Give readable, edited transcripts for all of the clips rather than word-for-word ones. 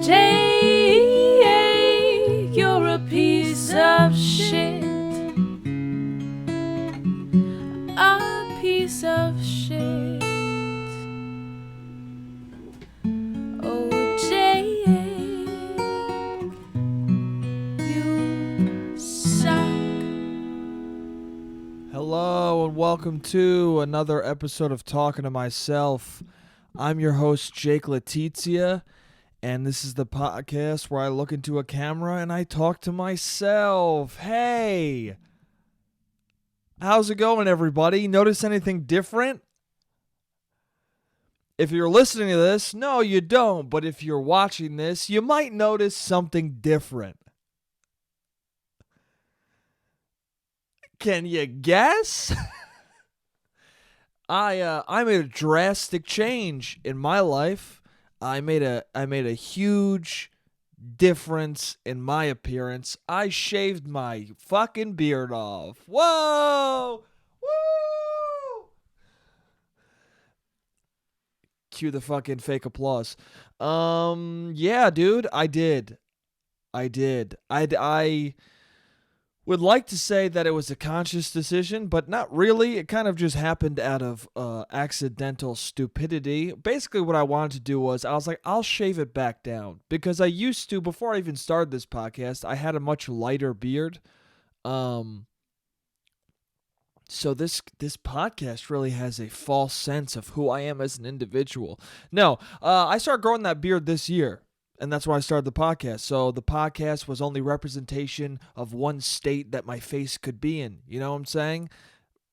Jay, you're a piece of shit. A piece of shit. Oh, Jay, you suck. Hello and welcome to another episode of Talking to Myself. I'm your host, Jake Letizia, and this is the podcast where I look into a camera and I talk to myself. Hey! How's it going, everybody? Notice anything different? If you're listening to this, no, you don't. But if you're watching this, you might notice something different. Can you guess? I made a drastic change in my life. I made a huge difference in my appearance. I shaved my fucking beard off. Whoa! Woo! Cue the fucking fake applause. Yeah, dude, I did. I would like to say that it was a conscious decision, but not really. It kind of just happened out of accidental stupidity. Basically, what I wanted to do was, I was like, I'll shave it back down. Because I used to, before I even started this podcast, I had a much lighter beard. So this podcast really has a false sense of who I am as an individual. No, I started growing that beard this year. And that's why I started the podcast. So the podcast was only representation of one state that my face could be in. You know what I'm saying?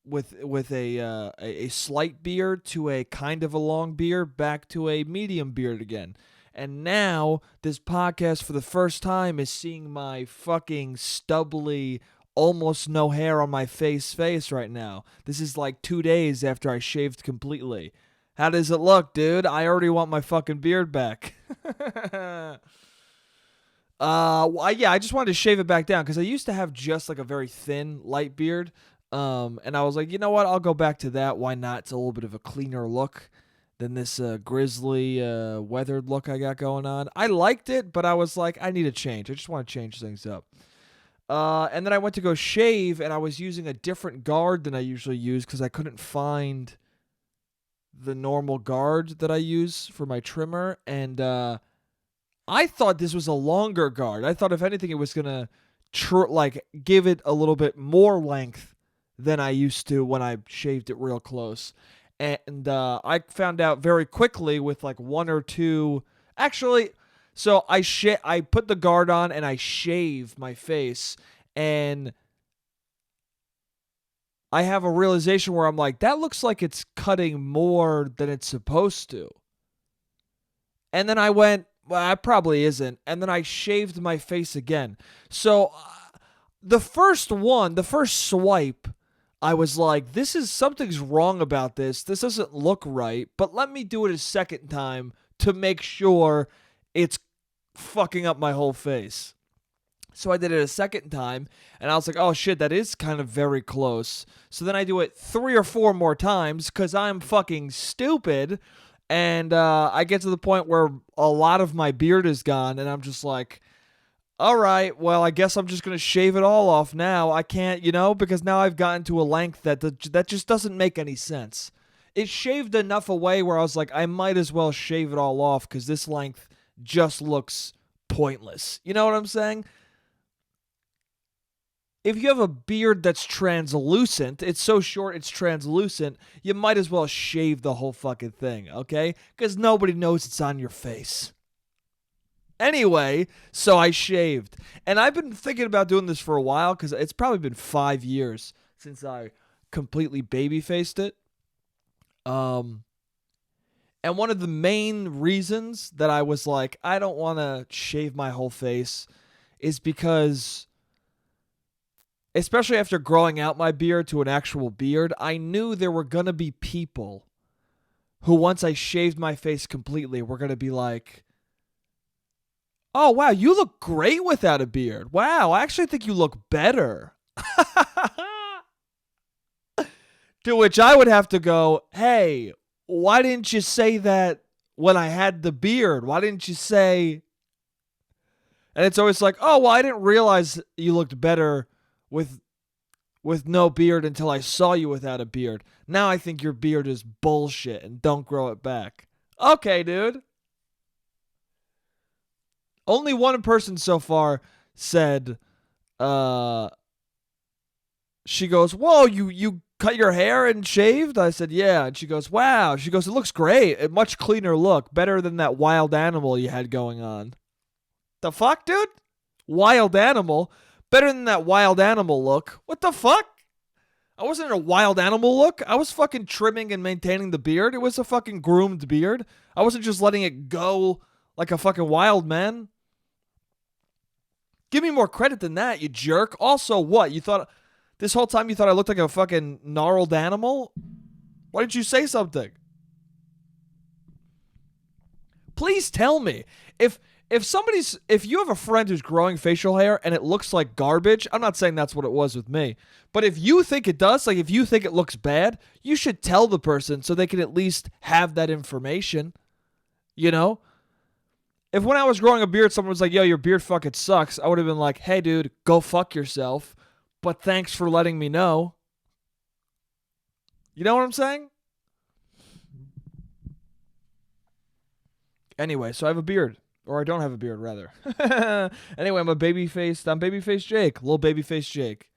With a slight beard to a kind of a long beard back to a medium beard again. And now this podcast for the first time is seeing my fucking stubbly, almost no hair on my face right now. This is like 2 days after I shaved completely. How does it look, dude? I already want my fucking beard back. I just wanted to shave it back down because I used to have just like a very thin, light beard. And I was like, you know what? I'll go back to that. Why not? It's a little bit of a cleaner look than this grizzly, weathered look I got going on. I liked it, but I was like, I need a change. I just want to change things up. And then I went to go shave, and I was using a different guard than I usually use because I couldn't find the normal guard that I use for my trimmer, and I thought this was a longer guard. I thought if anything it was gonna give it a little bit more length than I used to when I shaved it real close. And I found out very quickly with like one or two. Actually, so I put the guard on and I shave my face, and I have a realization where I'm like, that looks like it's cutting more than it's supposed to. And then I went, well, it probably isn't. And then I shaved my face again. So the first swipe, I was like, something's wrong about this. This doesn't look right. But let me do it a second time to make sure it's fucking up my whole face. So I did it a second time, and I was like, oh shit, that is kind of very close. So then I do it 3 or 4 more times because I'm fucking stupid. And I get to the point where a lot of my beard is gone, and I'm just like, all right, well, I guess I'm just going to shave it all off now. I can't, because now I've gotten to a length that just doesn't make any sense. It shaved enough away where I was like, I might as well shave it all off because this length just looks pointless. You know what I'm saying? If you have a beard that's translucent, it's so short it's translucent, you might as well shave the whole fucking thing, okay? Because nobody knows it's on your face. Anyway, so I shaved. And I've been thinking about doing this for a while because it's probably been 5 years since I completely baby-faced it. And one of the main reasons that I was like, I don't want to shave my whole face is because, especially after growing out my beard to an actual beard, I knew there were going to be people who, once I shaved my face completely, were going to be like, oh, wow, you look great without a beard. Wow, I actually think you look better. To which I would have to go, hey, why didn't you say that when I had the beard? Why didn't you say And it's always like, oh, well, I didn't realize you looked better with no beard until I saw you without a beard. Now I think your beard is bullshit and don't grow it back. Okay, dude. Only one person so far said, she goes, whoa, you cut your hair and shaved? I said, yeah. And she goes, wow. She goes, it looks great. A much cleaner look. Better than that wild animal you had going on. The fuck, dude? Wild animal? Better than that wild animal look. What the fuck? I wasn't in a wild animal look. I was fucking trimming and maintaining the beard. It was a fucking groomed beard. I wasn't just letting it go like a fucking wild man. Give me more credit than that, you jerk. Also, what? You thought this whole time you thought I looked like a fucking gnarled animal? Why didn't you say something? Please tell me. If you have a friend who's growing facial hair and it looks like garbage, I'm not saying that's what it was with me, but if you think it does, like if you think it looks bad, you should tell the person so they can at least have that information. You know? If when I was growing a beard, someone was like, yo, your beard fucking sucks, I would have been like, hey, dude, go fuck yourself, but thanks for letting me know. You know what I'm saying? Anyway, so I have a beard. Or I don't have a beard, rather. Anyway, I'm babyface Jake. Little babyface Jake.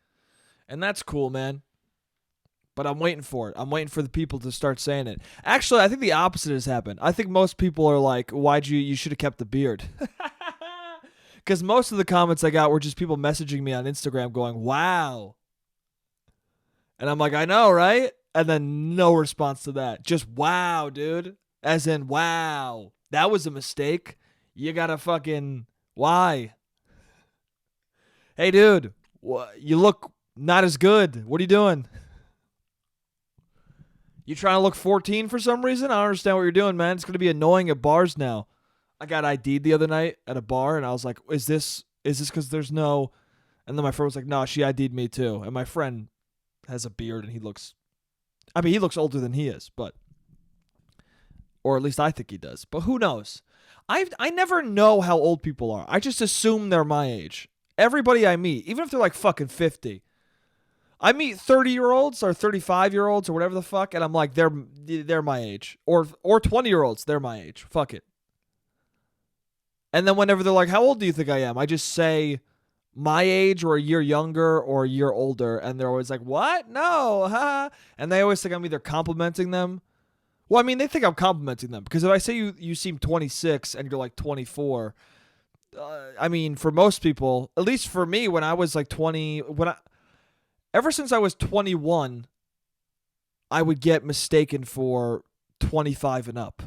And that's cool, man. But I'm waiting for it. I'm waiting for the people to start saying it. Actually, I think the opposite has happened. I think most people are like, you should have kept the beard. Because most of the comments I got were just people messaging me on Instagram going, wow. And I'm like, I know, right? And then no response to that. Just wow, dude. As in, wow. That was a mistake. You gotta fucking... Why? Hey, dude. You look not as good. What are you doing? You trying to look 14 for some reason? I don't understand what you're doing, man. It's going to be annoying at bars now. I got ID'd the other night at a bar, and I was like, is this because there's no... And then my friend was like, no, she ID'd me too. And my friend has a beard, and he looks older than he is, but... Or at least I think he does. But who knows? I never know how old people are. I just assume they're my age. Everybody I meet, even if they're like fucking 50. I meet 30-year-olds or 35-year-olds or whatever the fuck, and I'm like, they're my age. Or 20-year-olds, they're my age. Fuck it. And then whenever they're like, how old do you think I am? I just say my age or a year younger or a year older, and they're always like, what? No, ha. And they always think I'm either complimenting them. Well, I mean, they think I'm complimenting them, because if I say you seem 26 and you're like 24, I mean, for most people, at least for me, when I was like 20, ever since I was 21, I would get mistaken for 25 and up.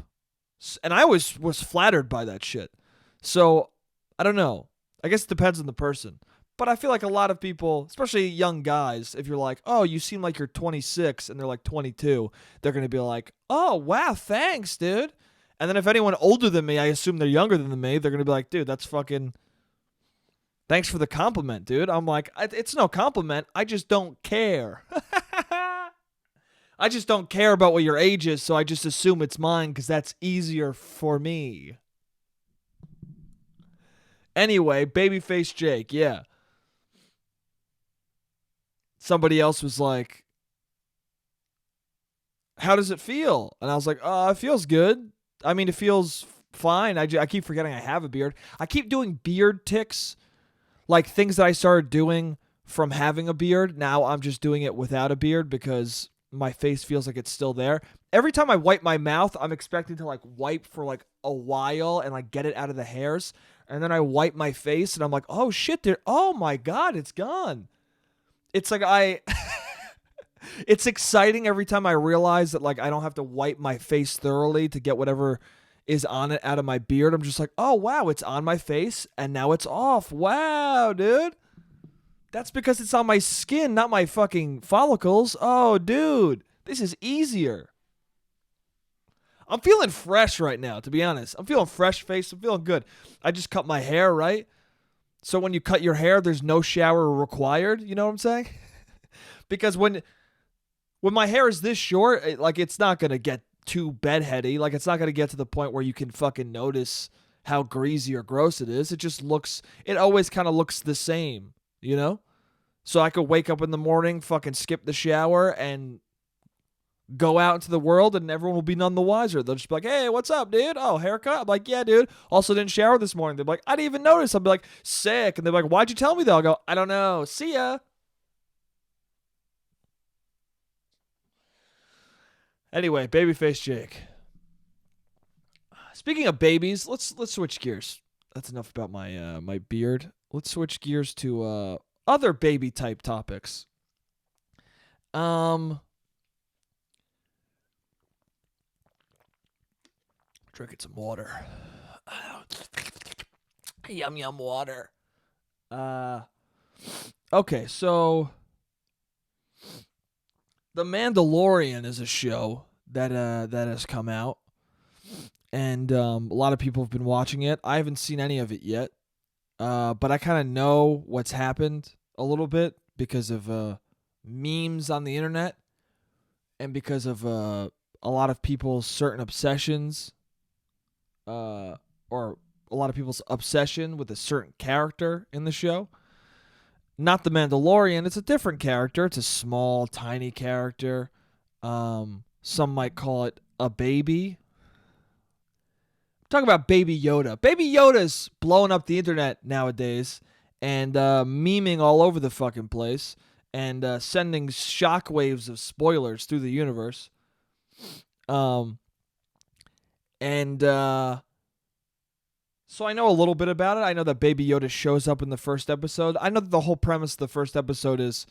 And I was flattered by that shit. So, I don't know. I guess it depends on the person. But I feel like a lot of people, especially young guys, if you're like, oh, you seem like you're 26 and they're like 22, they're going to be like, oh, wow, thanks, dude. And then if anyone older than me, I assume they're younger than me, they're going to be like, dude, that's fucking... Thanks for the compliment, dude. I'm like, it's no compliment. I just don't care. I just don't care about what your age is, so I just assume it's mine because that's easier for me. Anyway, babyface Jake, yeah. Somebody else was like, how does it feel? And I was like, it feels good. I mean, it feels fine. I keep forgetting I have a beard. I keep doing beard tics, like things that I started doing from having a beard. Now I'm just doing it without a beard because my face feels like it's still there. Every time I wipe my mouth, I'm expecting to like wipe for like a while and like get it out of the hairs. And then I wipe my face and I'm like, oh shit, oh my God, it's gone. It's like it's exciting every time I realize that like I don't have to wipe my face thoroughly to get whatever is on it out of my beard. I'm just like, oh wow, it's on my face and now it's off. Wow, dude. That's because it's on my skin, not my fucking follicles. Oh, dude, this is easier. I'm feeling fresh right now, to be honest. I'm feeling fresh face. I'm feeling good. I just cut my hair, right? So when you cut your hair, there's no shower required. You know what I'm saying? Because when my hair is this short, it's not going to get too bedheady. Like, it's not going to get to the point where you can fucking notice how greasy or gross it is. It always kind of looks the same, you know? So I could wake up in the morning, fucking skip the shower, and go out into the world, and everyone will be none the wiser. They'll just be like, hey, what's up, dude? Oh, haircut? I'm like, yeah, dude. Also didn't shower this morning. They'll be like, I didn't even notice. I'll be like, sick. And they're like, why'd you tell me though? I'll go, I don't know. See ya. Anyway, babyface Jake. Speaking of babies, let's switch gears. That's enough about my beard. Let's switch gears to other baby type topics. Drinking some water. Yum yum water. Okay, so The Mandalorian is a show that has come out, and a lot of people have been watching it. I haven't seen any of it yet, but I kind of know what's happened a little bit because of memes on the internet, and because of a lot of people's certain obsessions, or a lot of people's obsession with a certain character in the show. Not the Mandalorian. It's a different character. It's a small, tiny character. Some might call it a baby. I'm talking about Baby Yoda. Baby Yoda's blowing up the internet nowadays and memeing all over the fucking place and sending shockwaves of spoilers through the universe. So I know a little bit about it. I know that Baby Yoda shows up in the first episode. I know that the whole premise of the first episode is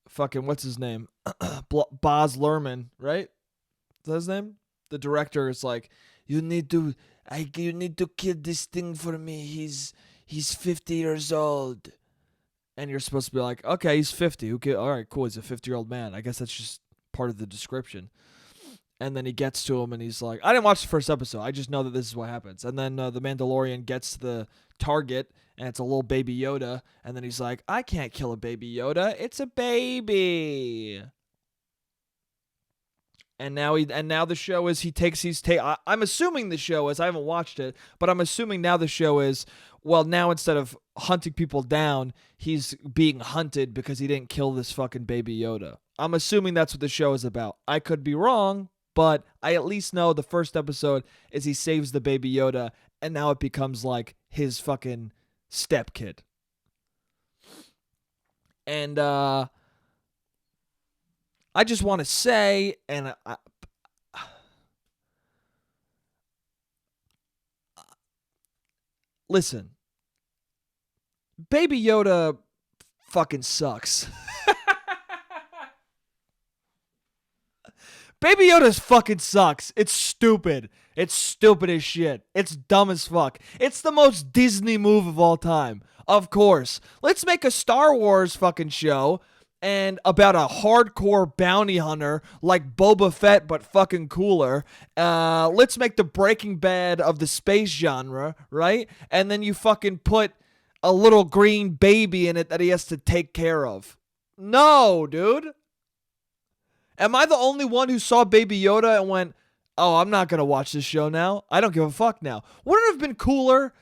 fucking, what's his name? Baz Luhrmann, right? Is that his name? The director is like, you need to kill this thing for me. He's 50 years old. And you're supposed to be like, okay, he's 50. Okay, all right, cool. He's a 50-year-old man. I guess that's just part of the description. And then he gets to him and he's like, I didn't watch the first episode. I just know that this is what happens. And then the Mandalorian gets to the target and it's a little Baby Yoda. And then he's like, I can't kill a Baby Yoda. It's a baby. And now the show is I'm assuming the show is, I haven't watched it, but I'm assuming now the show is, well, now instead of hunting people down, he's being hunted because he didn't kill this fucking Baby Yoda. I'm assuming that's what the show is about. I could be wrong, but I at least know the first episode is he saves the Baby Yoda, and now it becomes like his fucking stepkid. And I just want to say, and listen, Baby Yoda fucking sucks. Baby Yoda fucking sucks. It's stupid. It's stupid as shit. It's dumb as fuck. It's the most Disney move of all time. Of course. Let's make a Star Wars fucking show and about a hardcore bounty hunter like Boba Fett but fucking cooler. Let's make the Breaking Bad of the space genre, right? And then you fucking put a little green baby in it that he has to take care of. No, dude. Am I the only one who saw Baby Yoda and went, oh, I'm not going to watch this show now? I don't give a fuck now. Wouldn't it have been cooler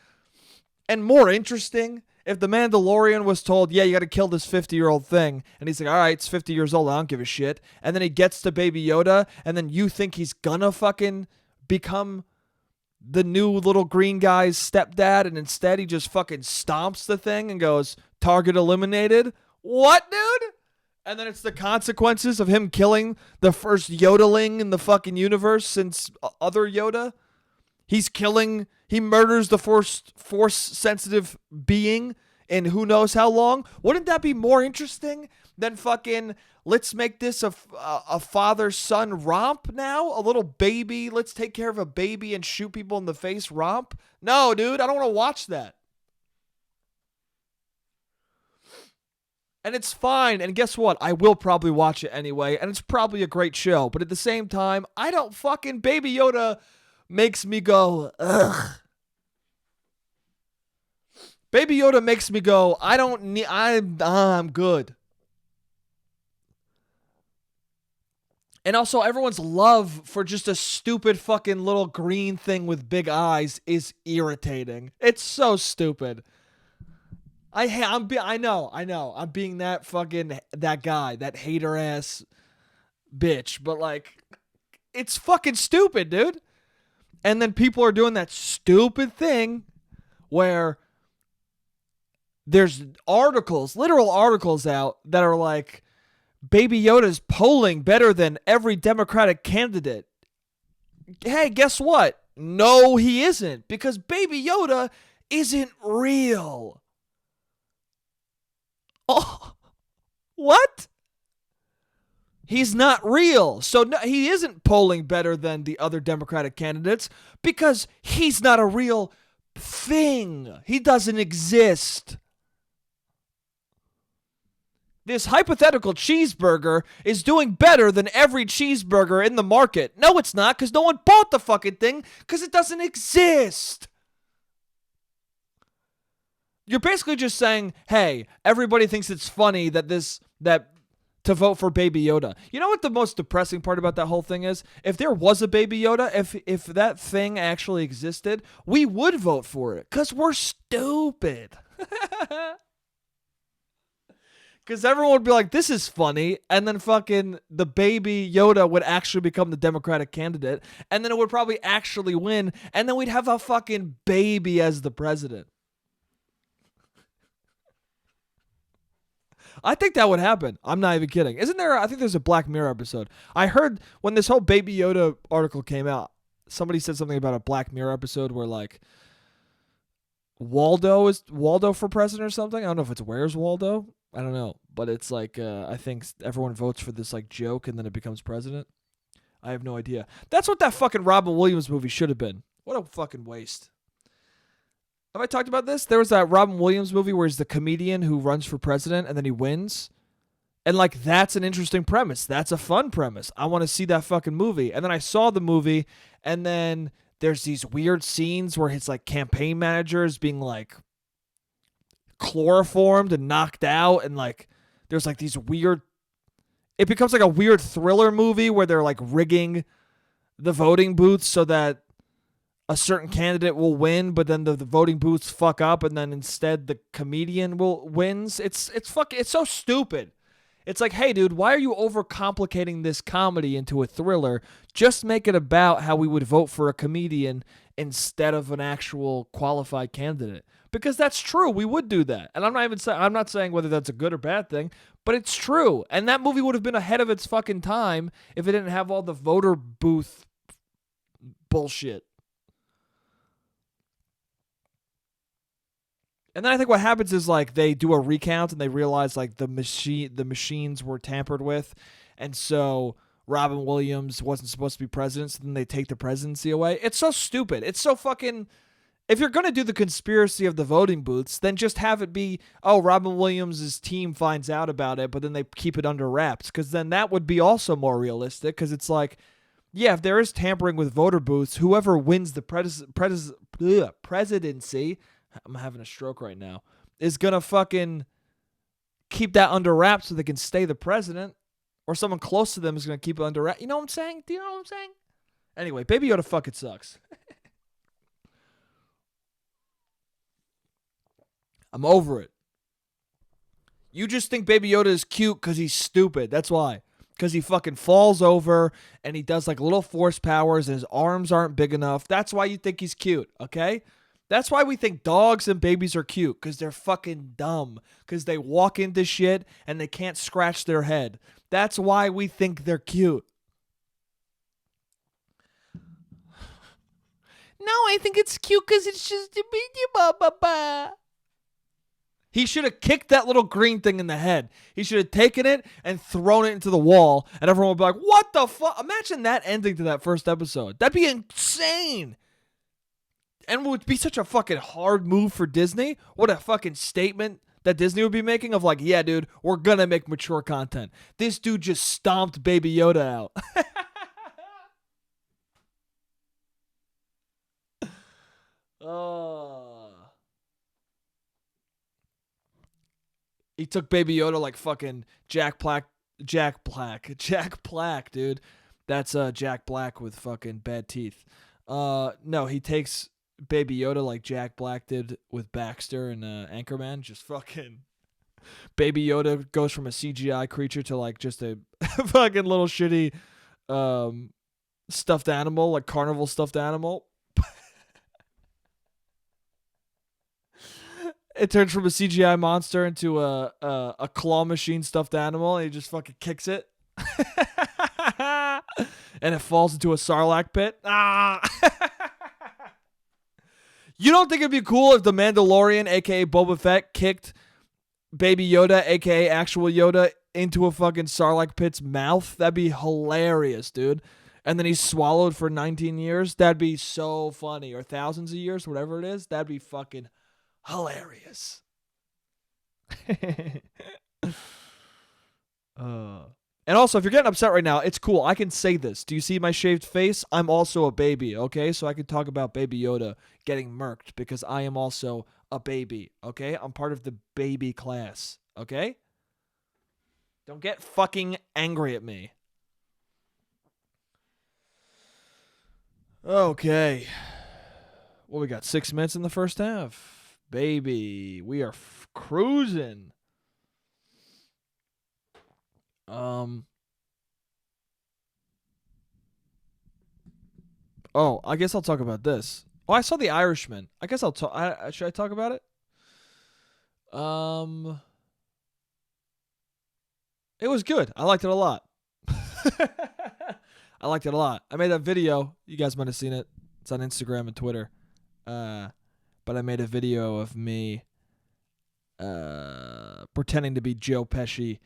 and more interesting if the Mandalorian was told, yeah, you got to kill this 50-year-old thing. And he's like, all right, it's 50 years old. I don't give a shit. And then he gets to Baby Yoda, and then you think he's going to fucking become the new little green guy's stepdad, and instead he just fucking stomps the thing and goes, target eliminated? What, dude? And then it's the consequences of him killing the first Yodeling in the fucking universe since other Yoda. He murders the force-sensitive being in who knows how long. Wouldn't that be more interesting than fucking, let's make this a father-son romp now? A little baby, let's take care of a baby and shoot people in the face romp? No, dude, I don't want to watch that. And it's fine. And guess what? I will probably watch it anyway. And it's probably a great show. But at the same time, I don't fucking... Baby Yoda makes me go, ugh. Baby Yoda makes me go, I don't need... I'm good. And also, everyone's love for just a stupid fucking little green thing with big eyes is irritating. It's so stupid. I know. I'm being that guy, that hater ass bitch, but like, it's fucking stupid, dude. And then people are doing that stupid thing where there's articles, literal articles out that are like, Baby Yoda's polling better than every Democratic candidate. Hey, guess what? No, he isn't, because Baby Yoda isn't real. Oh, what? He's not real. So no, he isn't polling better than the other Democratic candidates because he's not a real thing. He doesn't exist. This hypothetical cheeseburger is doing better than every cheeseburger in the market. No, it's not, because no one bought the fucking thing because it doesn't exist. You're basically just saying, hey, everybody thinks it's funny that to vote for Baby Yoda. You know what the most depressing part about that whole thing is? If there was a Baby Yoda, if that thing actually existed, we would vote for it because we're stupid. Because everyone would be like, this is funny. And then fucking the Baby Yoda would actually become the Democratic candidate. And then it would probably actually win. And then we'd have a fucking baby as the president. I think that would happen. I'm not even kidding. Isn't there? I think there's a Black Mirror episode. I heard when this whole Baby Yoda article came out, somebody said something about a Black Mirror episode where like Waldo for president or something. I don't know if it's Where's Waldo. I don't know, but it's like I think everyone votes for this like joke and then it becomes president. I have no idea. That's what that fucking Robin Williams movie should have been. What a fucking waste. Have I talked about this? There was that Robin Williams movie where he's the comedian who runs for president and then he wins. And like that's an interesting premise. That's a fun premise. I want to see that fucking movie. And then I saw the movie and then there's these weird scenes where his like campaign manager is being like chloroformed and knocked out, and like there's like these weird, it becomes like a weird thriller movie where they're like rigging the voting booths so that a certain candidate will win, but then the voting booths fuck up and then instead the comedian wins. It's so stupid. It's like, hey dude, why are you overcomplicating this comedy into a thriller? Just make it about how we would vote for a comedian instead of an actual qualified candidate. Because that's true. We would do that. And I'm not saying whether that's a good or bad thing, but it's true. And that movie would have been ahead of its fucking time if it didn't have all the voter booth bullshit. And then I think what happens is like they do a recount and they realize like the machines were tampered with, and so Robin Williams wasn't supposed to be president, so then they take the presidency away. It's so stupid. It's so fucking. If you're going to do the conspiracy of the voting booths, then just have it be, oh, Robin Williams' team finds out about it, but then they keep it under wraps, because then that would be also more realistic, because it's like, yeah, if there is tampering with voter booths, whoever wins the presidency, I'm having a stroke right now, is going to fucking keep that under wraps so they can stay the president, or someone close to them is going to keep it under wraps. You know what I'm saying? Do you know what I'm saying? Anyway, Baby Yoda fucking sucks. I'm over it. You just think Baby Yoda is cute because he's stupid. That's why. Because he fucking falls over and he does like little force powers and his arms aren't big enough. That's why you think he's cute, okay? That's why we think dogs and babies are cute, because they're fucking dumb. Because they walk into shit and they can't scratch their head. That's why we think they're cute. No, I think it's cute because it's just a baby ba. He should have kicked that little green thing in the head. He should have taken it and thrown it into the wall, and everyone would be like, what the fuck? Imagine that ending to that first episode. That'd be insane. And it would be such a fucking hard move for Disney. What a fucking statement that Disney would be making of like, yeah, dude, we're gonna make mature content. This dude just stomped Baby Yoda out. Oh. He took Baby Yoda like fucking Jack Black Jack Black. Jack Black, dude. That's Jack Black with fucking bad teeth. No, he takes Baby Yoda like Jack Black did with Baxter and Anchorman. Just fucking Baby Yoda goes from a CGI creature to like just a fucking little shitty stuffed animal, like carnival stuffed animal. It turns from a CGI monster into a claw machine stuffed animal, and he just fucking kicks it. And it falls into a Sarlacc pit. Ah! You don't think it'd be cool if the Mandalorian, aka Boba Fett, kicked Baby Yoda, aka actual Yoda, into a fucking Sarlacc pit's mouth? That'd be hilarious, dude. And then he's swallowed for 19 years. That'd be so funny. Or thousands of years, whatever it is. That'd be fucking hilarious. And also, if you're getting upset right now, it's cool. I can say this. Do you see my shaved face? I'm also a baby, okay? So I can talk about Baby Yoda getting murked because I am also a baby, okay? I'm part of the baby class, okay? Don't get fucking angry at me. Okay. Well, we got 6 minutes in the first half. Baby, we are cruising. Oh, I guess I'll talk about this. Oh, I saw The Irishman. I guess I'll talk. Should I talk about it? It was good. I liked it a lot. I liked it a lot. I made that video. You guys might have seen it. It's on Instagram and Twitter. But I made a video of me pretending to be Joe Pesci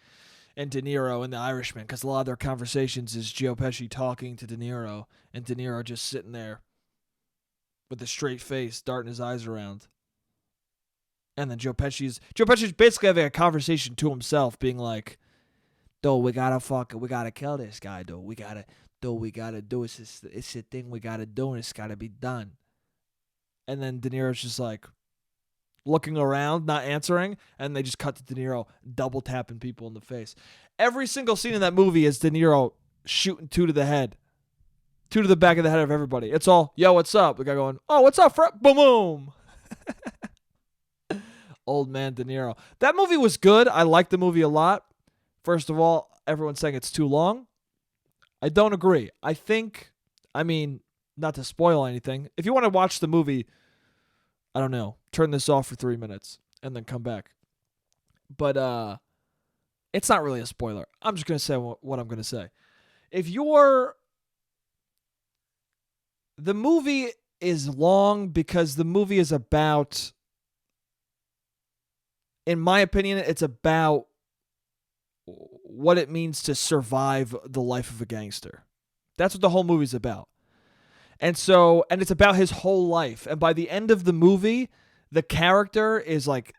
and De Niro in The Irishman, because a lot of their conversations is Joe Pesci talking to De Niro, and De Niro just sitting there with a straight face, darting his eyes around. And then Joe Pesci's basically having a conversation to himself, being like, "Dude, we gotta kill this guy, dude. We gotta do it. It's a thing we gotta do, and it's gotta be done." And then De Niro's just like looking around, not answering, and they just cut to De Niro double tapping people in the face. Every single scene in that movie is De Niro shooting two to the back of the head of everybody. It's all, "Yo, what's up?" The guy going, "Oh, what's up, boom, boom." Old man De Niro. That movie was good. I liked the movie a lot. First of all, everyone's saying it's too long. I don't agree. Not to spoil anything, if you want to watch the movie, I don't know, turn this off for 3 minutes and then come back. But it's not really a spoiler. I'm just going to say what I'm going to say. The movie is long because the movie is about, in my opinion, it's about what it means to survive the life of a gangster. That's what the whole movie's about. And it's about his whole life. And by the end of the movie, the character is like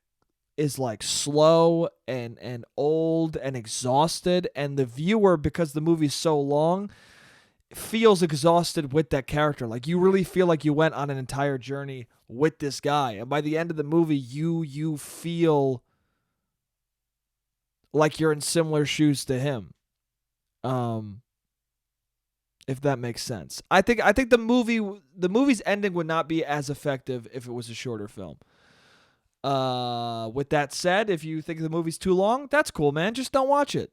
slow and old and exhausted. And the viewer, because the movie's so long, feels exhausted with that character. Like, you really feel like you went on an entire journey with this guy. And by the end of the movie, you feel like you're in similar shoes to him. If that makes sense. I think the movie's ending would not be as effective if it was a shorter film. With that said, if you think the movie's too long, that's cool, man. Just don't watch it.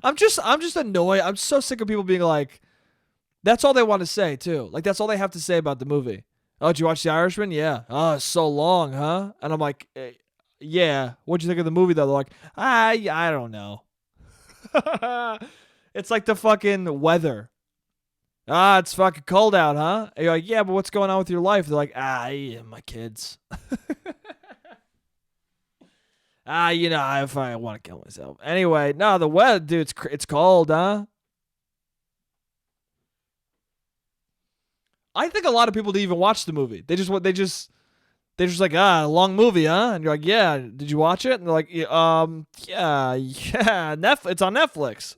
I'm just annoyed. I'm so sick of people being like, that's all they want to say too. Like, that's all they have to say about the movie. "Oh, did you watch The Irishman?" "Yeah." "Oh, it's so long, huh?" And I'm like, yeah. "What'd you think of the movie though?" They're like, I don't know. It's like the fucking weather. It's fucking cold out, huh? And you're like, "Yeah, but what's going on with your life?" They're like, yeah, my kids. If I want to kill myself. Anyway, no, the weather, dude, it's cold, huh? I think a lot of people didn't even watch the movie. They're just like, a long movie, huh? And you're like, "Yeah, did you watch it?" And they're like, yeah, it's on Netflix.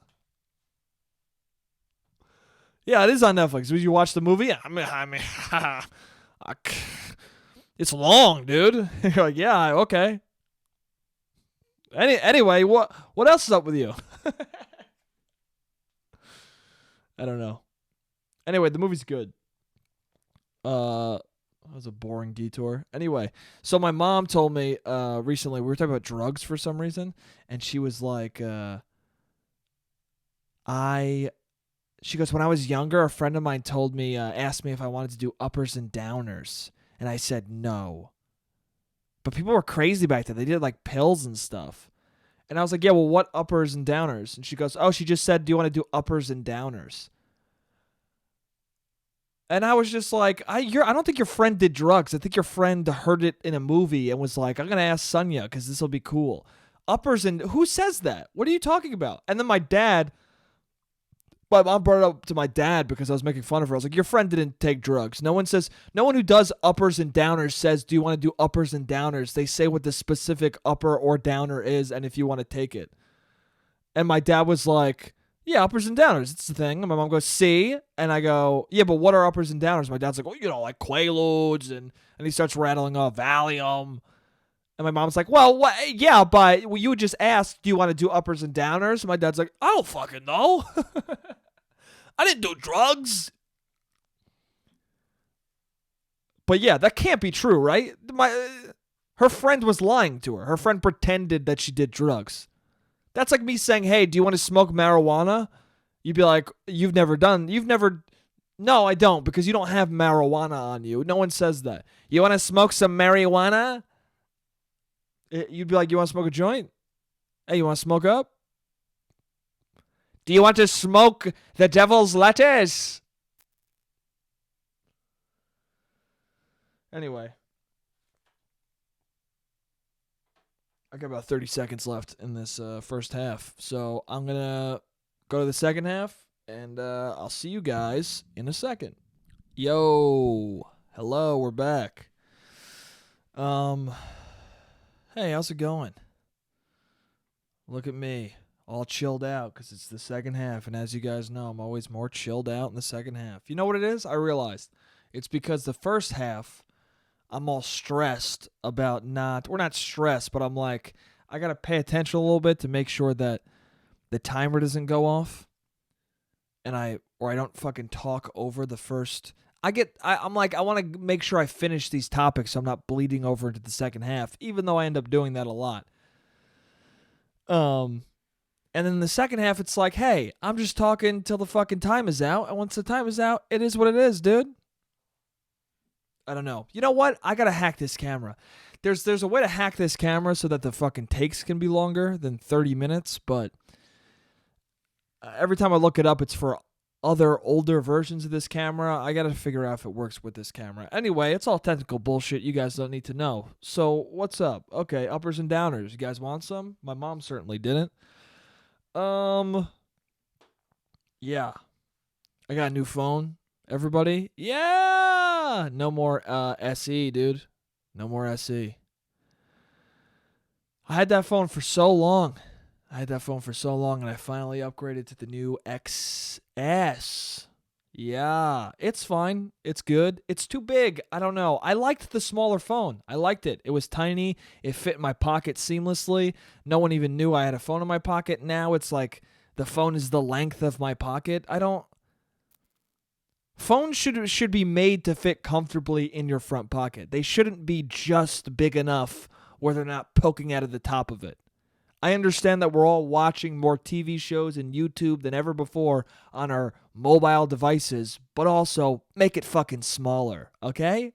Yeah, it is on Netflix. Did you watch the movie? It's long, dude. You're like, "Yeah, okay." Anyway, what else is up with you? I don't know. Anyway, the movie's good. That was a boring detour. Anyway, so my mom told me recently, we were talking about drugs for some reason, and she was like, she goes, when I was younger, a friend of mine told me, asked me if I wanted to do uppers and downers, and I said no. But people were crazy back then. They did like pills and stuff. And I was like, yeah, well, what uppers and downers? And she goes, oh, she just said, do you want to do uppers and downers? And I was just like, I don't think your friend did drugs. I think your friend heard it in a movie and was like, I'm going to ask Sonia because this will be cool. Uppers and who says that? What are you talking about? And then my mom brought it up to my dad because I was making fun of her. I was like, your friend didn't take drugs. No one who does uppers and downers says, do you want to do uppers and downers? They say what the specific upper or downer is and if you want to take it. And my dad was like, yeah, uppers and downers. It's the thing. And my mom goes, see? And I go, yeah, but what are uppers and downers? My dad's like, oh, like Quaaludes. And he starts rattling off Valium. And my mom's like, well, what? Yeah, but you would just ask, do you want to do uppers and downers? And my dad's like, I don't fucking know. I didn't do drugs. But yeah, that can't be true, right? Her friend was lying to her. Her friend pretended that she did drugs. That's like me saying, hey, do you want to smoke marijuana? You'd be like, no, I don't, because you don't have marijuana on you. No one says that. You want to smoke some marijuana? You'd be like, you want to smoke a joint? Hey, you want to smoke up? Do you want to smoke the devil's lettuce? Anyway. I got about 30 seconds left in this first half. So I'm going to go to the second half, and I'll see you guys in a second. Yo. Hello, we're back. Hey, how's it going? Look at me, all chilled out because it's the second half. And as you guys know, I'm always more chilled out in the second half. You know what it is? I realized it's because the first half, I'm all stressed about we're not stressed, but I'm like, I got to pay attention a little bit to make sure that the timer doesn't go off. And I don't fucking talk over the first. I'm like, I want to make sure I finish these topics so I'm not bleeding over into the second half, even though I end up doing that a lot. And then the second half, it's like, hey, I'm just talking till the fucking time is out. And once the time is out, it is what it is, dude. I don't know. You know what? I gotta hack this camera. There's a way to hack this camera so that the fucking takes can be longer than 30 minutes, but every time I look it up, it's for other older versions of this camera. I gotta figure out if it works with this camera. Anyway, it's all technical bullshit you guys don't need to know. So, what's up? Okay, uppers and downers. You guys want some? My mom certainly didn't. Yeah. I got a new phone. Everybody? Yeah! No more SE, dude. No more SE. I had that phone for so long. And I finally upgraded to the new XS. Yeah, it's fine. It's good. It's too big. I don't know. I liked the smaller phone. I liked it. It was tiny. It fit in my pocket seamlessly. No one even knew I had a phone in my pocket. Now it's like the phone is the length of my pocket. Phones should be made to fit comfortably in your front pocket. They shouldn't be just big enough where they're not poking out of the top of it. I understand that we're all watching more TV shows and YouTube than ever before on our mobile devices, but also make it fucking smaller, okay?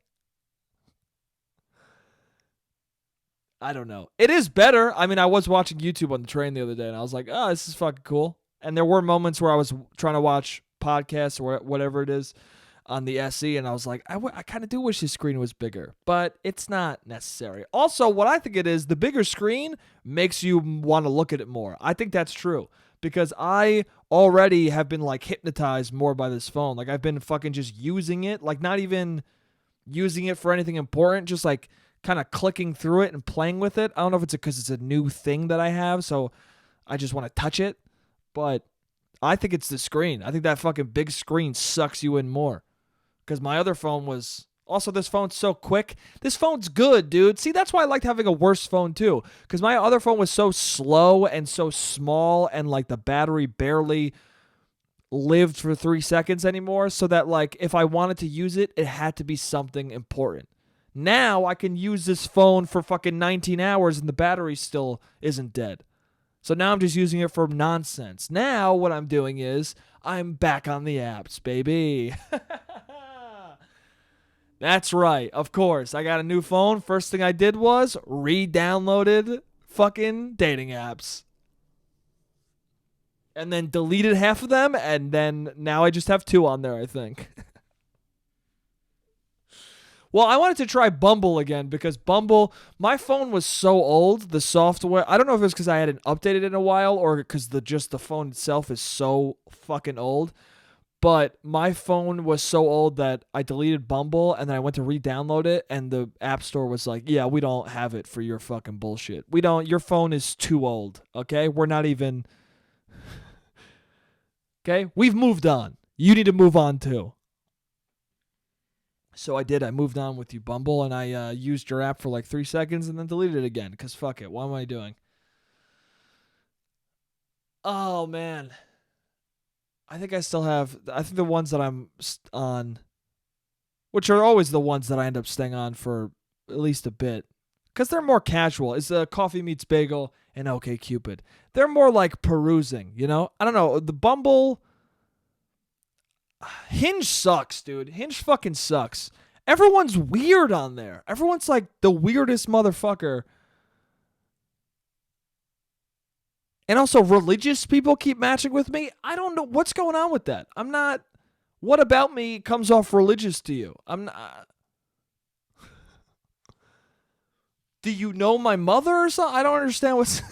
I don't know. It is better. I mean, I was watching YouTube on the train the other day, and I was like, oh, this is fucking cool. And there were moments where I was trying to watch podcasts or whatever it is on the SE, and I was like, I kind of do wish the screen was bigger, but it's not necessary. Also, what I think it is, the bigger screen makes you want to look at it more. I think that's true, because I already have been like hypnotized more by this phone. Like I've been fucking just using it, like not even using it for anything important, just like kind of clicking through it and playing with it. I don't know if it's because it's a new thing that I have, so I just want to touch it, but I think it's the screen. I think that fucking big screen sucks you in more. Because my other phone was Also, this phone's so quick. This phone's good, dude. See, that's why I liked having a worse phone too. Because my other phone was so slow and so small, and like the battery barely lived for 3 seconds anymore. So that like if I wanted to use it, it had to be something important. Now I can use this phone for fucking 19 hours and the battery still isn't dead. So now I'm just using it for nonsense. Now what I'm doing is I'm back on the apps, baby. That's right. Of course. I got a new phone. First thing I did was re-downloaded fucking dating apps. And then deleted half of them, and then now I just have two on there, I think. Well, I wanted to try Bumble again because Bumble, my phone was so old, the software. I don't know if it's because I hadn't updated it in a while or because the phone itself is so fucking old. But my phone was so old that I deleted Bumble and then I went to re-download it, and the App Store was like, "Yeah, we don't have it for your fucking bullshit. We don't. Your phone is too old. Okay, we're not even. Okay, we've moved on. You need to move on too." So I did. I moved on with you, Bumble, and I used your app for like 3 seconds and then deleted it again because fuck it. What am I doing? Oh man, I think I still have. I think the ones that I'm on, which are always the ones that I end up staying on for at least a bit, because they're more casual. Is Coffee Meets Bagel and OK Cupid? They're more like perusing. You know, I don't know. The Bumble, Hinge sucks, dude. Hinge fucking sucks. Everyone's weird on there. Everyone's like the weirdest motherfucker. And also, religious people keep matching with me. I don't know what's going on with that. I'm not. What about me comes off religious to you? I'm not. Do you know my mother or something? I don't understand what's.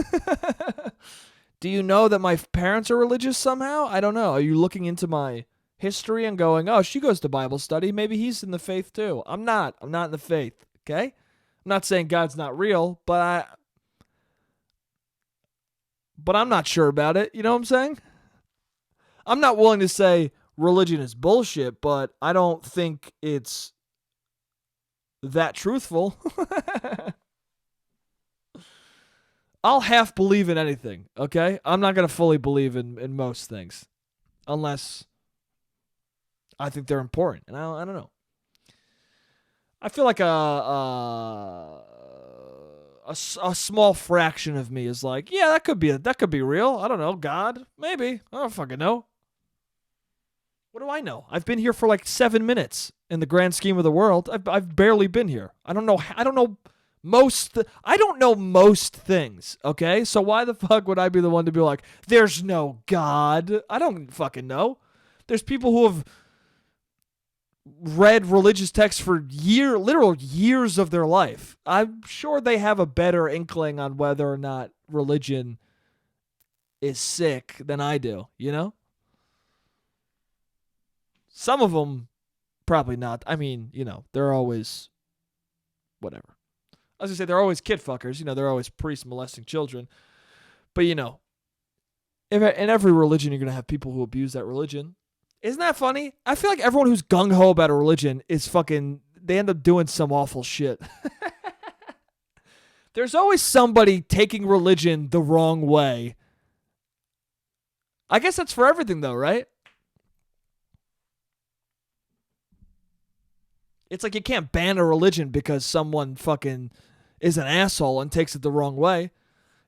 Do you know that my parents are religious somehow? I don't know. Are you looking into my history and going, "Oh, she goes to Bible study. Maybe he's in the faith too." I'm not. I'm not in the faith. Okay. I'm not saying God's not real, but I'm not sure about it. You know what I'm saying? I'm not willing to say religion is bullshit, but I don't think it's that truthful. I'll half believe in anything, okay? I'm not going to fully believe in most things unless I think they're important. And I don't know. I feel like a small fraction of me is like, yeah, that could be real. I don't know, God, maybe. I don't fucking know. What do I know? I've been here for like 7 minutes in the grand scheme of the world. I've barely been here. I don't know. I don't know most things. Okay, so why the fuck would I be the one to be like, there's no God? I don't fucking know. There's people who have read religious texts for literal years of their life. I'm sure they have a better inkling on whether or not religion is sick than I do. You know. Some of them probably not. I mean, they're always whatever. I was gonna say they're always kid fuckers. They're always priests molesting children. But in every religion, you're gonna have people who abuse that religion. Isn't that funny? I feel like everyone who's gung ho about a religion is fucking. They end up doing some awful shit. There's always somebody taking religion the wrong way. I guess that's for everything, though, right? It's like you can't ban a religion because someone fucking is an asshole and takes it the wrong way.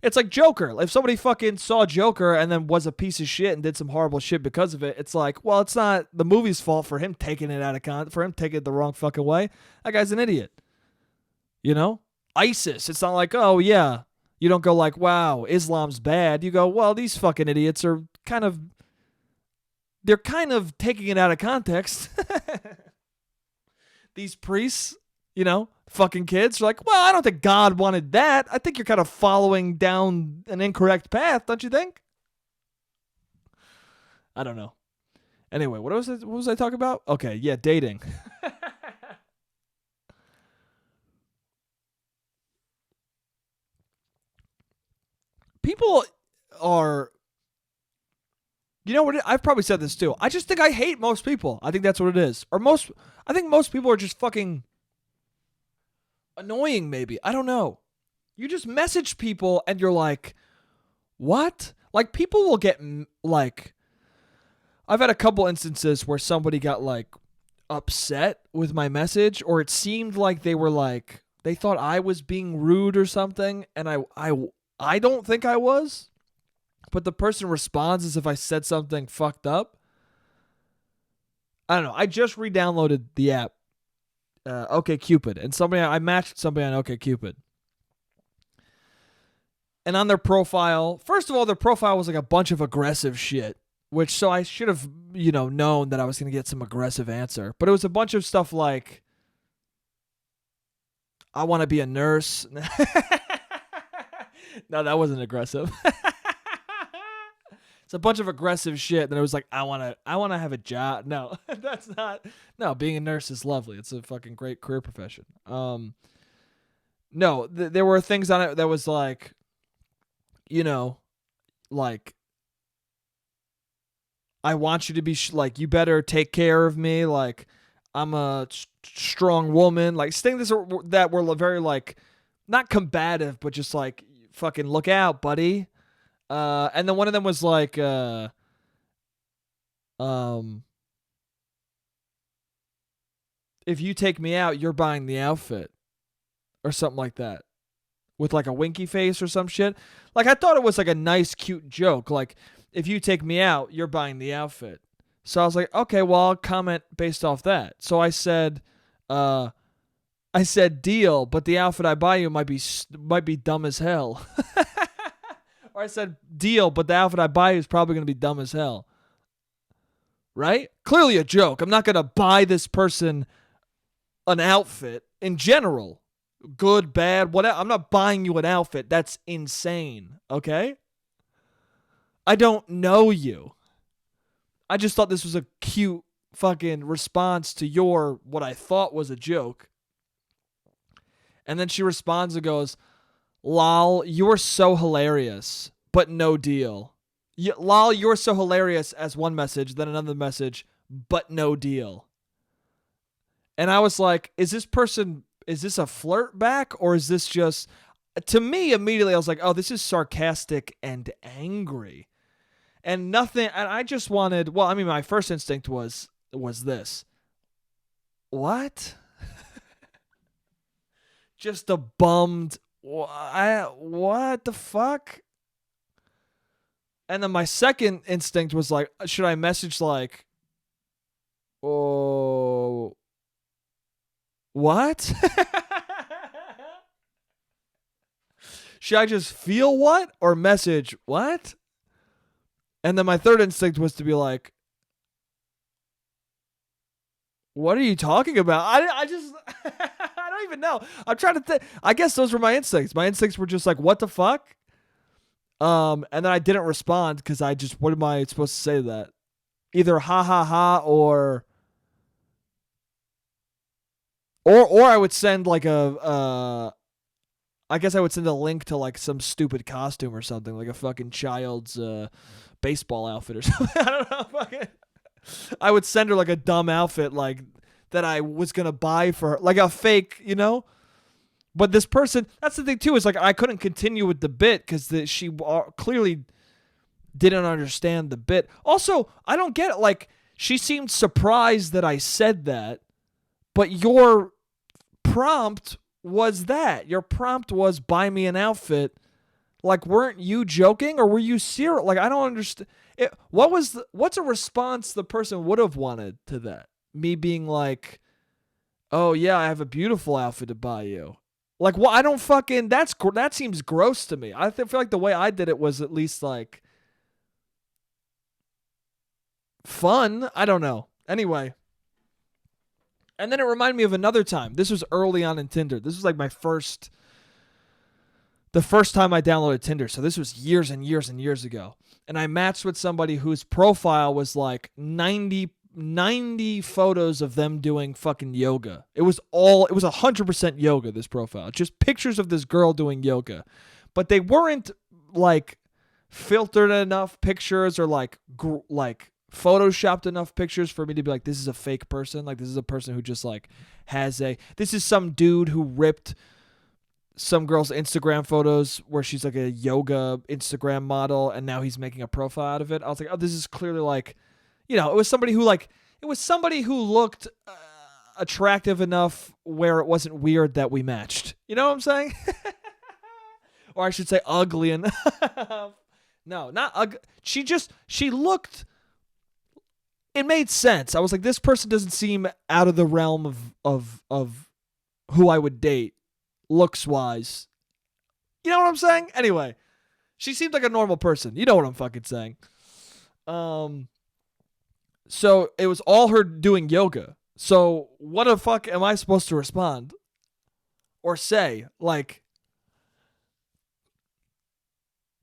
It's like Joker. If somebody fucking saw Joker and then was a piece of shit and did some horrible shit because of it, it's like, well, it's not the movie's fault for him taking it out of for him taking it the wrong fucking way. That guy's an idiot. ISIS. It's not like, oh yeah. You don't go like, wow, Islam's bad. You go, well, these fucking idiots are they're kind of taking it out of context. These priests, fucking kids are like, well, I don't think God wanted that. I think you're kind of following down an incorrect path, don't you think? I don't know. Anyway, what was I talking about? Okay, yeah, dating. People are You know what? I've probably said this too. I just think I hate most people. I think that's what it is. I think most people are just fucking annoying, maybe. I don't know. You just message people and you're like, what? Like, people will get, like, I've had a couple instances where somebody got, like, upset with my message, or it seemed like they were, like, they thought I was being rude or something, and I don't think I was, but the person responds as if I said something fucked up. I don't know. I just re-downloaded the app, OkCupid, and I matched somebody on OkCupid. And on their profile, first of all, their profile was like a bunch of aggressive shit, so I should have, known that I was going to get some aggressive answer. But it was a bunch of stuff like, I want to be a nurse. No, that wasn't aggressive. It's a bunch of aggressive shit. Then it was like, I want to have a job. No, that's not. No, being a nurse is lovely. It's a fucking great career profession. No, there were things on it that was like, like, I want you to be like, you better take care of me. Like, I'm a strong woman. Like, things that were very, like, not combative, but just like, fucking look out, buddy. And then one of them was like, if you take me out, you're buying the outfit, or something like that, with like a winky face or some shit. Like, I thought it was like a nice, cute joke. Like, if you take me out, you're buying the outfit. So I was like, okay, well, I'll comment based off that. So I said deal, but the outfit I buy you might be dumb as hell. Or I said deal, but the outfit I buy you is probably going to be dumb as hell. Right? Clearly a joke. I'm not going to buy this person an outfit in general. Good, bad, whatever. I'm not buying you an outfit. That's insane. Okay? I don't know you. I just thought this was a cute fucking response to what I thought was a joke. And then she responds and goes, lol, you're so hilarious, but no deal. Lol, you're so hilarious as one message, then another message, but no deal. And I was like, is this a flirt back, or is this just, to me, immediately I was like, oh, this is sarcastic and angry. And nothing, and I just wanted, well, I mean, my first instinct was this. What? Just a bummed, what the fuck? And then my second instinct was like, should I message like, oh, what? Should I just feel what? Or message what? And then my third instinct was to be like, what are you talking about? I just, I don't even know. I'm trying to think. I guess those were my instincts. My instincts were just like, what the fuck? And then I didn't respond because what am I supposed to say to that? Either ha ha ha or I would send like I guess I would send a link to like some stupid costume or something, like a fucking child's baseball outfit or something. I don't know. Fucking, I would send her like a dumb outfit like that I was going to buy for her, like a fake, But this person, that's the thing too, is like I couldn't continue with the bit because she clearly didn't understand the bit. Also, I don't get it. Like, she seemed surprised that I said that, but your prompt was that. Your prompt was buy me an outfit. Like, weren't you joking or were you serious? Like, I don't understand. What's a response the person would have wanted to that? Me being like, oh yeah, I have a beautiful outfit to buy you. Like, well, I don't fucking, that seems gross to me. I feel like the way I did it was at least like fun. I don't know. Anyway. And then it reminded me of another time. This was early on in Tinder. This was like the first time I downloaded Tinder. So this was years and years and years ago. And I matched with somebody whose profile was like 90 photos of them doing fucking yoga. It was 100% yoga, this profile. Just pictures of this girl doing yoga. But they weren't like filtered enough pictures or like photoshopped enough pictures for me to be like, this is a fake person. Like, this is a person who just like this is some dude who ripped some girl's Instagram photos where she's like a yoga Instagram model, and now he's making a profile out of it. I was like, oh, this is clearly like, it was somebody who looked attractive enough where it wasn't weird that we matched. You know what I'm saying? Or I should say ugly enough. No, not ugly. She looked, it made sense. I was like, this person doesn't seem out of the realm of who I would date, looks-wise. You know what I'm saying? Anyway, she seemed like a normal person. You know what I'm fucking saying. So it was all her doing yoga. So what the fuck am I supposed to respond? Or say? Like,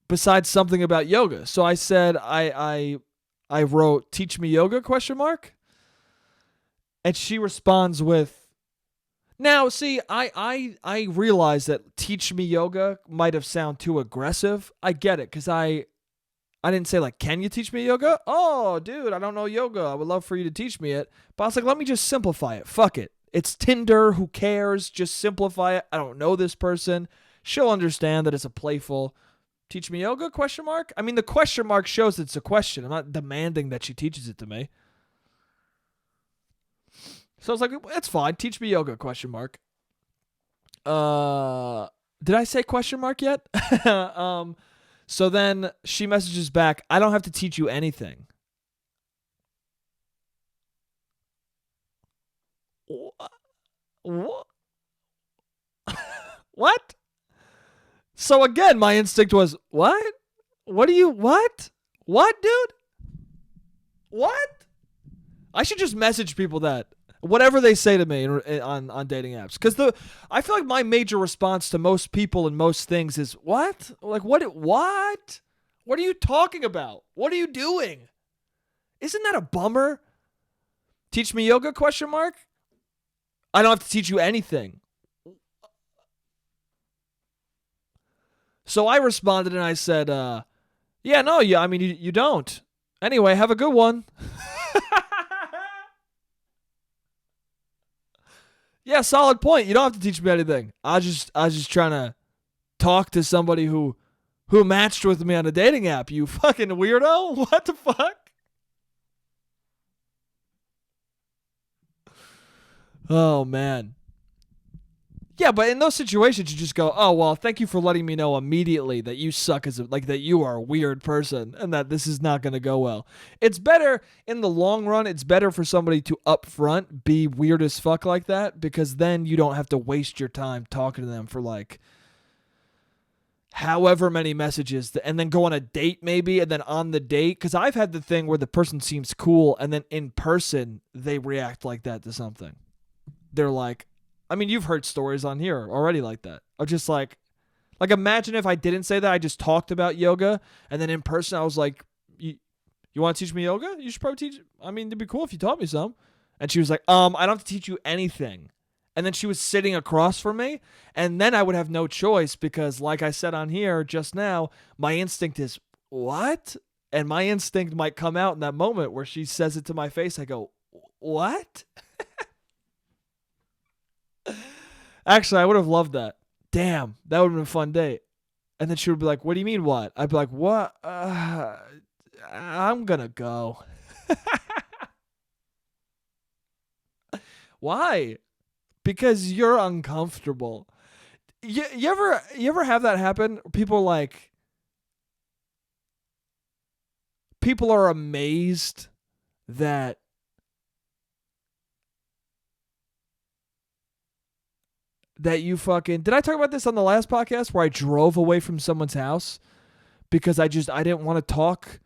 besides something about yoga. So I said, I wrote, teach me yoga, ? And she responds with, now, see, I realize that teach me yoga might have sound too aggressive. I get it, because I didn't say, like, can you teach me yoga? Oh, dude, I don't know yoga. I would love for you to teach me it. But I was like, let me just simplify it. Fuck it. It's Tinder. Who cares? Just simplify it. I don't know this person. She'll understand that it's a playful, teach me yoga, ? I mean, the question mark shows it's a question. I'm not demanding that she teaches it to me. So I was like, it's fine. Teach me yoga, ? Did I say ? yet? So then she messages back, I don't have to teach you anything. What? What? So again, my instinct was, what? What? What, dude? What? I should just message people that. Whatever they say to me on dating apps. Because I feel like my major response to most people and most things is, what? Like, what? What are you talking about? What are you doing? Isn't that a bummer? Teach me yoga, ? I don't have to teach you anything. So I responded and I said, yeah, no, I mean, you don't. Anyway, have a good one. Yeah, solid point. You don't have to teach me anything. I was just trying to talk to somebody who matched with me on a dating app. You fucking weirdo. What the fuck? Oh, man. Yeah, but in those situations, you just go, oh, well, thank you for letting me know immediately that you suck that you are a weird person and that this is not going to go well. It's better in the long run. It's better for somebody to upfront be weird as fuck like that, because then you don't have to waste your time talking to them for like however many messages and then go on a date maybe, and then on the date, because I've had the thing where the person seems cool and then in person they react like that to something. They're like, I mean, you've heard stories on here already like that. Of just like imagine if I didn't say that, I just talked about yoga, and then in person I was like, you want to teach me yoga? You should probably teach. I mean, it'd be cool if you taught me some. And she was like, I don't have to teach you anything. And then she was sitting across from me, and then I would have no choice because, like I said on here just now, my instinct is, what? And my instinct might come out in that moment where she says it to my face. I go, what? Actually, I would have loved that. Damn, that would have been a fun date. And then she would be like, what do you mean what? I'd be like, what? I'm going to go. Why? Because you're uncomfortable. You ever have that happen? People are amazed that you fucking... Did I talk about this on the last podcast where I drove away from someone's house because I didn't want to talk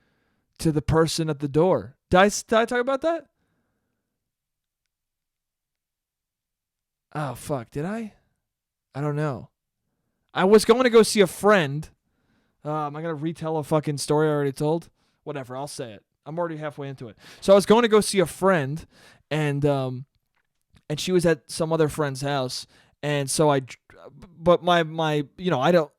to the person at the door? Did I talk about that? Oh, fuck. Did I? I don't know. I was going to go see a friend. Am I going to retell a fucking story I already told? Whatever, I'll say it. I'm already halfway into it. So I was going to go see a friend, and she was at some other friend's house. And so but my I don't,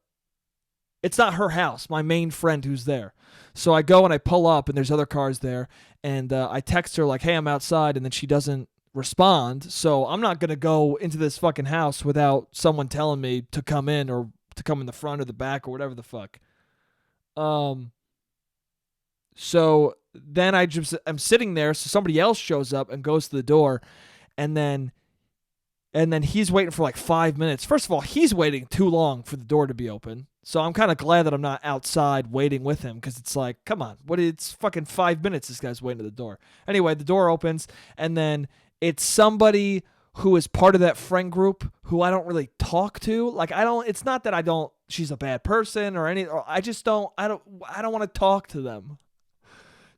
It's not her house, my main friend who's there. So I go and I pull up, and there's other cars there, and I text her like, hey, I'm outside, and then she doesn't respond. So I'm not going to go into this fucking house without someone telling me to come in or to come in the front or the back or whatever the fuck. So then I'm sitting there, so somebody else shows up and goes to the door, and then he's waiting for like 5 minutes. First of all, he's waiting too long for the door to be open. So I'm kind of glad that I'm not outside waiting with him, because it's like, come on, it's fucking 5 minutes this guy's waiting at the door. Anyway, the door opens, and then it's somebody who is part of that friend group who I don't really talk to. Like, it's not that she's a bad person or anything. I don't want to talk to them.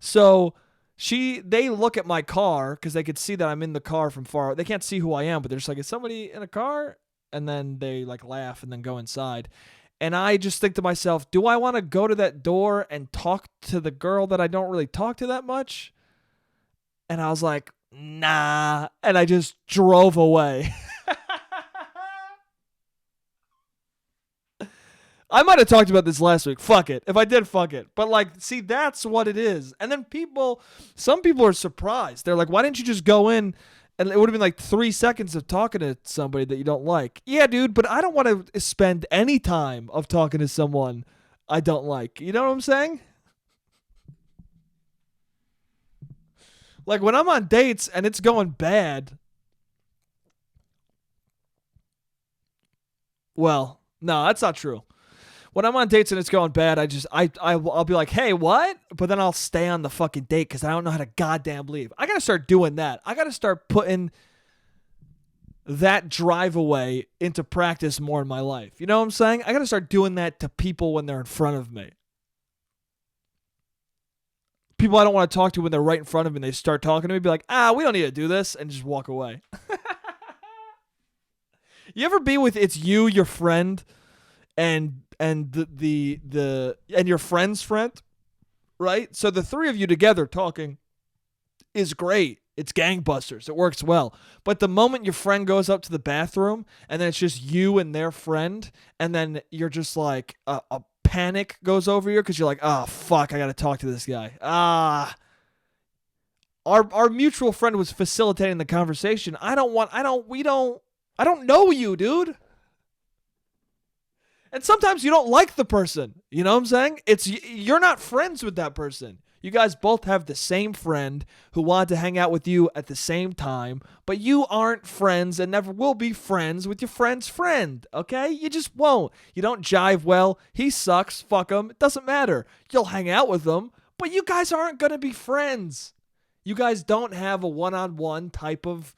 So they look at my car because they could see that I'm in the car from far. They can't see who I am, but they're just like, is somebody in a car? And then they like laugh and then go inside. And I just think to myself, do I want to go to that door and talk to the girl that I don't really talk to that much? And I was like, nah. And I just drove away. I might have talked about this last week. Fuck it. If I did, fuck it. But like, see, that's what it is. And then some people are surprised. They're like, why didn't you just go in? And it would have been like 3 seconds of talking to somebody that you don't like. Yeah, dude, but I don't want to spend any time of talking to someone I don't like. You know what I'm saying? Like, when I'm on dates and it's going bad. Well, no, that's not true. When I'm on dates and it's going bad, I'll be like, hey, what? But then I'll stay on the fucking date because I don't know how to goddamn leave. I got to start doing that. I got to start putting that drive away into practice more in my life. You know what I'm saying? I got to start doing that to people when they're in front of me. People I don't want to talk to when they're right in front of me and they start talking to me, be like, we don't need to do this, and just walk away. You ever be with it's you, your friend, and your friend's friend, right? So the three of you together talking is great. It's gangbusters. It works well. But the moment your friend goes up to the bathroom and then it's just you and their friend, and then you're just like a panic goes over you because you're like, oh fuck, I gotta talk to this guy. Our mutual friend was facilitating the conversation. I don't know you, dude. And sometimes you don't like the person. You know what I'm saying? You're not friends with that person. You guys both have the same friend who wanted to hang out with you at the same time, but you aren't friends and never will be friends with your friend's friend, okay? You just won't. You don't jive well. He sucks. Fuck him. It doesn't matter. You'll hang out with him, but you guys aren't going to be friends. You guys don't have a one-on-one type of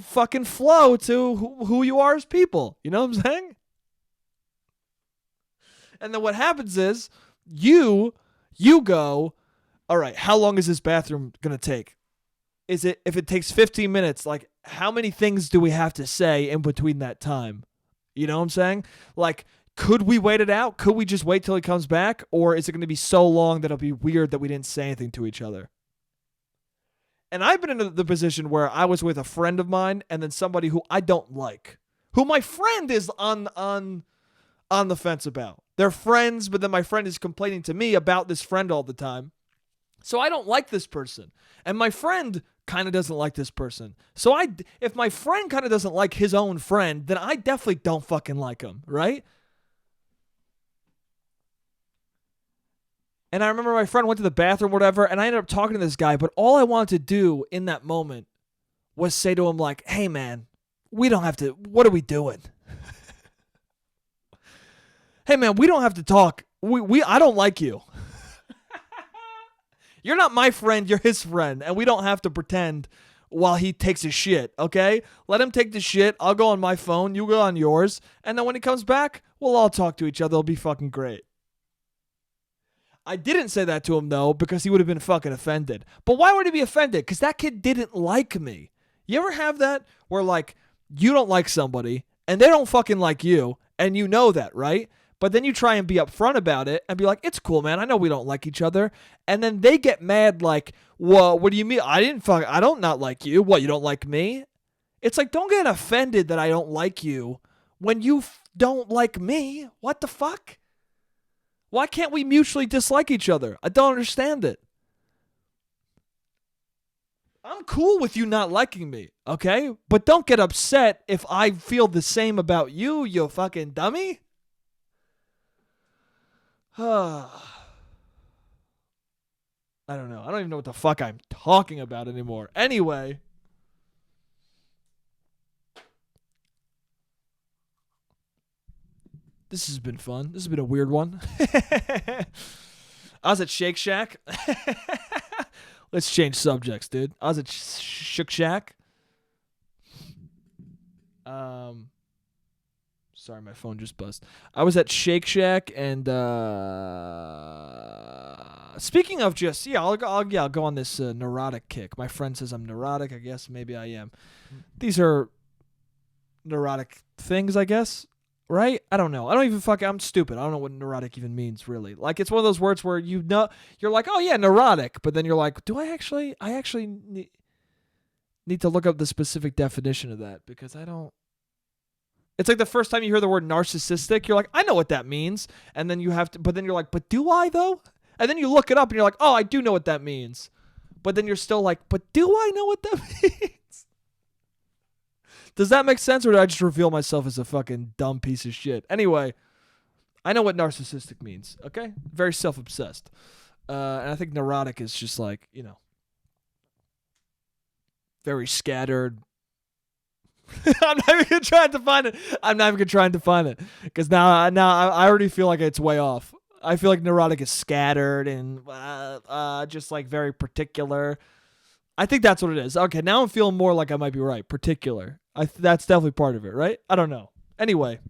fucking flow to who you are as people. You know what I'm saying? And then what happens is you go, all right, how long is this bathroom going to take? If it takes 15 minutes, like how many things do we have to say in between that time? You know what I'm saying? Like, could we wait it out? Could we just wait till he comes back? Or is it going to be so long that it'll be weird that we didn't say anything to each other? And I've been in the position where I was with a friend of mine and then somebody who I don't like, who my friend is on the fence about. They're friends, but then my friend is complaining to me about this friend all the time. So I don't like this person. And my friend kind of doesn't like this person. So if my friend kind of doesn't like his own friend, then I definitely don't fucking like him, right? And I remember my friend went to the bathroom or whatever, and I ended up talking to this guy, but all I wanted to do in that moment was say to him like, hey man, we don't have to, what are we doing? Hey man, we don't have to talk. I don't like you. You're not my friend, you're his friend, and we don't have to pretend while he takes his shit, okay? Let him take the shit, I'll go on my phone, you go on yours, and then when he comes back, we'll all talk to each other, it'll be fucking great. I didn't say that to him, though, because he would have been fucking offended. But why would he be offended? Because that kid didn't like me. You ever have that where, like, you don't like somebody, and they don't fucking like you, and you know that, right? But then you try and be upfront about it and be like, it's cool, man. I know we don't like each other. And then they get mad like, well, what do you mean? I don't not like you. What, you don't like me? It's like, don't get offended that I don't like you when you don't like me. What the fuck? Why can't we mutually dislike each other? I don't understand it. I'm cool with you not liking me, okay? But don't get upset if I feel the same about you, you fucking dummy. I don't know. I don't even know what the fuck I'm talking about anymore. Anyway. This has been fun. This has been a weird one. I was at Shake Shack. Let's change subjects, dude. I was at Shook Shack. Sorry, my phone just buzzed. I was at Shake Shack, and speaking of just, I'll go on this neurotic kick. My friend says I'm neurotic. I guess maybe I am. These are neurotic things, I guess. Right? I don't know. I'm stupid. I don't know what neurotic even means, really. Like, it's one of those words where you know, you're like, oh yeah, neurotic. But then you're like, I actually need to look up the specific definition of that because I don't. It's like the first time you hear the word narcissistic, you're like, I know what that means. And then but then you're like, but do I though? And then you look it up and you're like, oh, I do know what that means. But then you're still like, but do I know what that means? Does that make sense, or did I just reveal myself as a fucking dumb piece of shit? Anyway, I know what narcissistic means, okay? Very self-obsessed. And I think neurotic is just like, very scattered. I'm not even trying to find it. Because now I already feel like it's way off. I feel like neurotic is scattered and just like very particular. I think that's what it is. Okay, now I'm feeling more like I might be right. Particular. That's definitely part of it, right? I don't know. Anyway,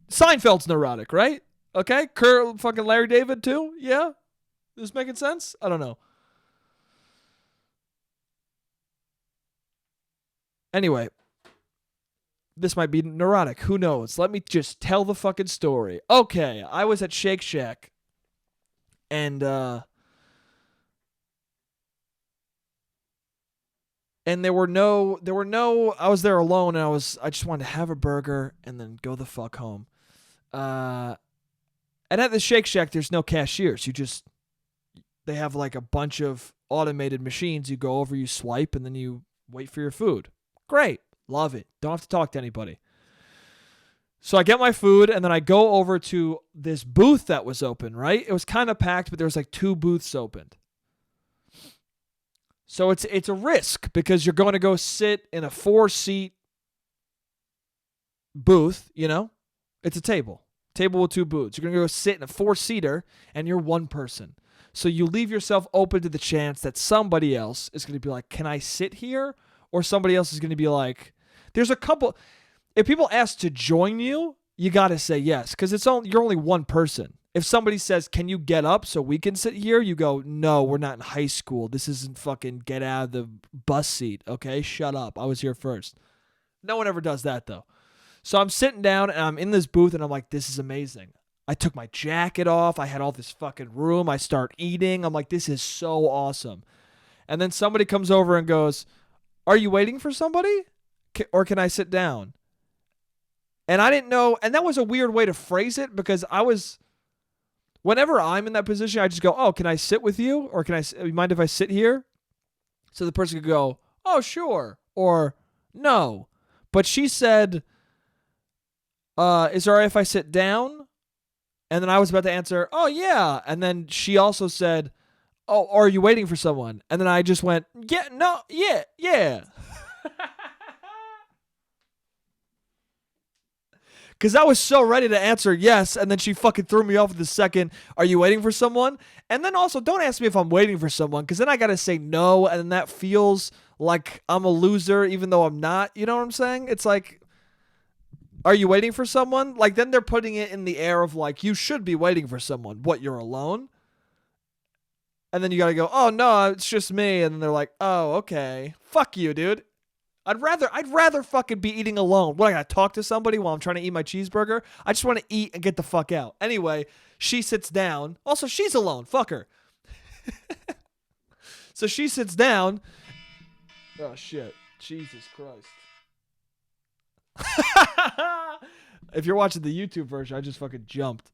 Seinfeld's neurotic, right? Okay, fucking Larry David too? Yeah? This making sense? I don't know. Anyway, this might be neurotic. Who knows? Let me just tell the fucking story. Okay, I was at Shake Shack, and there were no, I was there alone, and I just wanted to have a burger and then go the fuck home. And at the Shake Shack, there's no cashiers. They have like a bunch of automated machines. You go over, you swipe, and then you wait for your food. Great. Love it. Don't have to talk to anybody. So I get my food, and then I go over to this booth that was open, right? It was kind of packed, but there was like 2 booths opened. So it's a risk because you're going to go sit in a 4-seat booth, It's a table with 2 booths. You're going to go sit in a 4-seater, and you're one person. So you leave yourself open to the chance that somebody else is going to be like, can I sit here? Or somebody else is going to be like, there's a couple. If people ask to join you, you got to say yes because you're only one person. If somebody says, can you get up so we can sit here? You go, no, we're not in high school. This isn't fucking get out of the bus seat, okay? Shut up. I was here first. No one ever does that, though. So I'm sitting down, and I'm in this booth, and I'm like, this is amazing. I took my jacket off. I had all this fucking room. I start eating. I'm like, this is so awesome. And then somebody comes over and goes, are you waiting for somebody? Or can I sit down? And I didn't know, and that was a weird way to phrase it because whenever I'm in that position, I just go, oh, can I sit with you? Or you mind if I sit here? So the person could go, oh, sure. Or no. But she said, is it all right if I sit down? And then I was about to answer, oh, yeah. And then she also said, oh, are you waiting for someone? And then I just went, yeah, no, yeah. Because I was so ready to answer yes, and then she fucking threw me off with the second, are you waiting for someone? And then also, don't ask me if I'm waiting for someone, because then I got to say no, and then that feels like I'm a loser, even though I'm not. You know what I'm saying? It's like, are you waiting for someone? Like, then they're putting it in the air of like, you should be waiting for someone. What, you're alone? And then you got to go, oh, no, it's just me. And then they're like, oh, okay. Fuck you, dude. I'd rather fucking be eating alone. What, I gotta talk to somebody while I'm trying to eat my cheeseburger? I just want to eat and get the fuck out. Anyway, she sits down. Also, she's alone. Fuck her. So she sits down. Oh, shit. Jesus Christ. If you're watching the YouTube version, I just fucking jumped.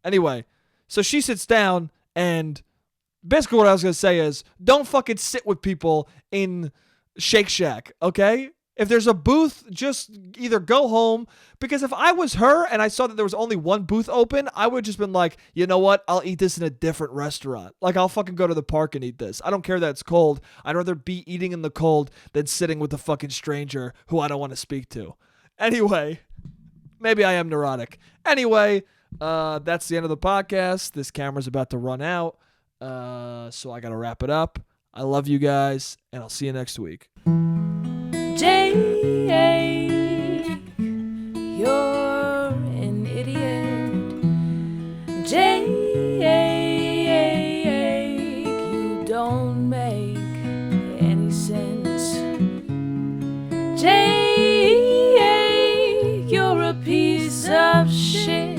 Anyway, so she sits down, and basically what I was going to say is, don't fucking sit with people in Shake Shack, okay? If there's a booth, just either go home, because if I was her and I saw that there was only one booth open, I would have just been like, you know what? I'll eat this in a different restaurant. Like, I'll fucking go to the park and eat this. I don't care that it's cold. I'd rather be eating in the cold than sitting with a fucking stranger who I don't want to speak to. Anyway, maybe I am neurotic. Anyway, that's the end of the podcast. This camera's about to run out, so I got to wrap it up. I love you guys, and I'll see you next week. Jake, you're an idiot. Jake, you don't make any sense. Jake, you're a piece of shit.